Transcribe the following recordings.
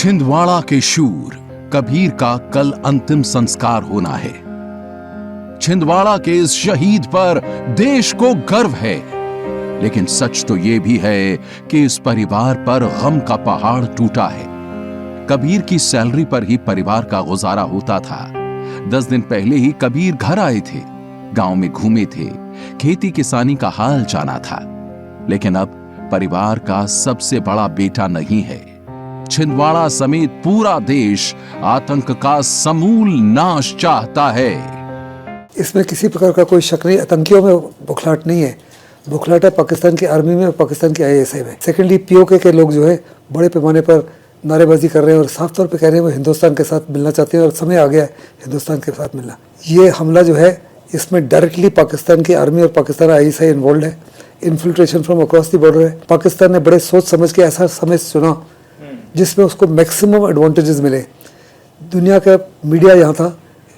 छिंदवाड़ा के शूर कबीर का कल अंतिम संस्कार होना है। छिंदवाड़ा के इस शहीद पर देश को गर्व है, लेकिन सच तो यह भी है कि इस परिवार पर गम का पहाड़ टूटा है। कबीर की सैलरी पर ही परिवार का गुजारा होता था। 10 दिन पहले ही कबीर घर आए थे, गांव में घूमे थे, खेती किसानी का हाल जाना था। लेकिन अब परिवार का सबसे बड़ा बेटा नहीं है। छिंदवाड़ा समेत पूरा देश आतंक का समूल नाश चाहता है। इसमें किसी प्रकार का कोई शक नहीं, आतंकियों में बुखलाहट नहीं है। बुखलाहट है पाकिस्तान की आर्मी में, पाकिस्तान की आईएसआई में। सेकेंडली पीओके के लोग जो है बड़े पैमाने पर नारेबाजी कर रहे हैं और साफ तौर पे कह रहे हैं वो हिंदुस्तान के साथ मिलना चाहते हैं और समय आ गया है हिंदुस्तान के साथ मिलना। ये हमला जो है इसमें डायरेक्टली पाकिस्तान की आर्मी और पाकिस्तान आईएसआई इन्वॉल्व है। Infiltration from across the border है। पाकिस्तान ने बड़े सोच समझ के ऐसा समय चुना जिसमें उसको मैक्सिमम एडवांटेजेस मिले। दुनिया का मीडिया यहाँ था,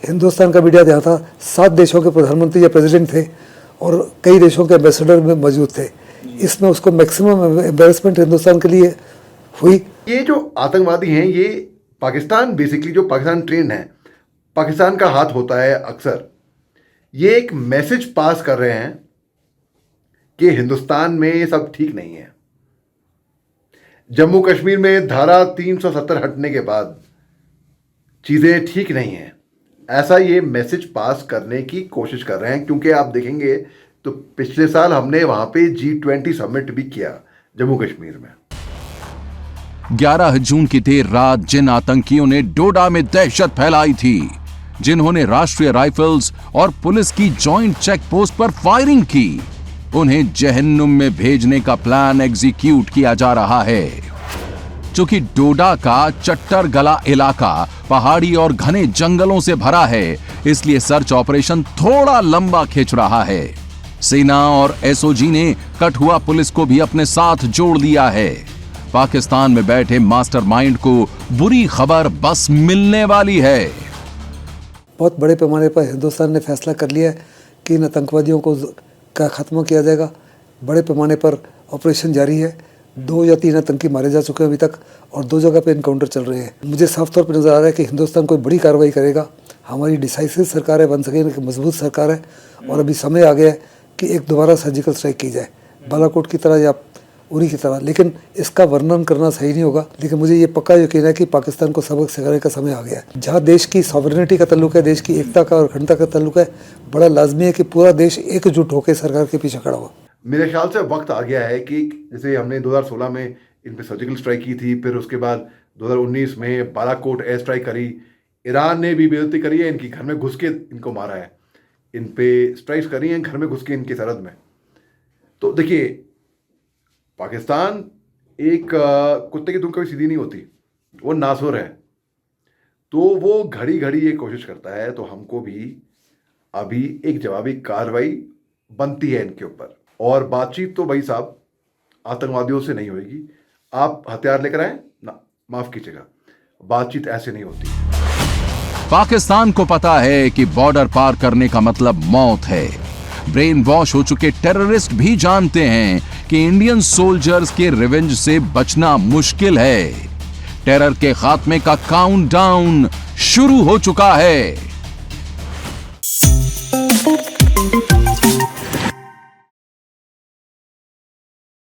हिंदुस्तान का मीडिया यहाँ था, 7 देशों के प्रधानमंत्री या प्रेसिडेंट थे और कई देशों के एम्बेसडर में मौजूद थे। इसमें उसको मैक्सिमम एम्बेरसमेंट हिंदुस्तान के लिए हुई। ये जो आतंकवादी हैं ये पाकिस्तान बेसिकली जो पाकिस्तान ट्रेंड है, पाकिस्तान का हाथ होता है अक्सर। ये एक मैसेज पास कर रहे हैं कि हिंदुस्तान में ये सब ठीक नहीं है। जम्मू कश्मीर में धारा 370 हटने के बाद चीज़ें ठीक नहीं हैं, ऐसा ये मैसेज पास करने की कोशिश कर रहे हैं। क्योंकि आप देखेंगे तो पिछले साल हमने वहां पे G20 समिट भी किया जम्मू कश्मीर में। 11 जून की देर रात जिन आतंकियों ने डोडा में दहशत फैलाई थी, जिन्होंने राष्ट्रीय राइफल्स और पुलिस की जॉइंट चेक पोस्ट पर फायरिंग की, उन्हें जहन्नुम में भेजने का प्लान एग्जीक्यूट किया जा रहा है। चूंकि डोडा का चट्टर गला इलाका पहाड़ी और घने जंगलों से भरा है, इसलिए सर्च ऑपरेशन थोड़ा लंबा खिंच रहा है। सेना और एसओजी ने कठुआ पुलिस को भी अपने साथ जोड़ लिया है। पाकिस्तान में बैठे मास्टरमाइंड को बुरी खबर बस मिलने वाली है। बहुत बड़े पैमाने पर हिंदुस्तान ने फैसला कर लिया है कि इन आतंकवादियों को का खात्मा किया जाएगा। बड़े पैमाने पर ऑपरेशन जारी है। 2 या 3 आतंकी मारे जा चुके हैं अभी तक और 2 जगह पे इनकाउंटर चल रहे हैं। मुझे साफ तौर पर नजर आ रहा है कि हिंदुस्तान कोई बड़ी कार्रवाई करेगा। हमारी डिसाइसिव सरकार है, बन सके एक मजबूत सरकार है और अभी समय आ गया है कि एक दोबारा सर्जिकल स्ट्राइक की जाए, बालाकोट की तरह या उरी की तरह। लेकिन इसका वर्णन करना सही नहीं होगा। लेकिन मुझे ये पक्का यकीन है कि पाकिस्तान को सबक सिखाने का समय आ गया है। जहाँ देश की सॉवरेनिटी का ताल्लुक है, देश की एकता का और अखंडता का ताल्लुक है, बड़ा लाजमी है कि पूरा देश एकजुट होकर सरकार के पीछे खड़ा हो। मेरे ख्याल से वक्त आ गया है कि जैसे हमने 2016 में इन पे सर्जिकल स्ट्राइक की थी, फिर उसके बाद 2019 में बालाकोट एयर स्ट्राइक करी, ईरान ने भी बेइज्जती करी है, इनकी घर में घुस के इनको मारा है, इन पे स्ट्राइक्स करी हैं घर में घुस के इनकी सरहद में। तो देखिए पाकिस्तान एक कुत्ते की दुम कभी सीधी नहीं होती, वो नासुर है। तो वो घड़ी घड़ी ये कोशिश करता है, तो हमको भी अभी एक जवाबी कार्रवाई बनती है इनके ऊपर। और बातचीत तो भाई साहब आतंकवादियों से नहीं होगी। आप हथियार लेकर आए ना, माफ कीजिएगा, बातचीत ऐसे नहीं होती। पाकिस्तान को पता है कि बॉर्डर पार करने का मतलब मौत है। ब्रेन वॉश हो चुके टेररिस्ट भी जानते हैं कि इंडियन सोल्जर्स के रिवेंज से बचना मुश्किल है। टेरर के खात्मे का काउंटडाउन शुरू हो चुका है।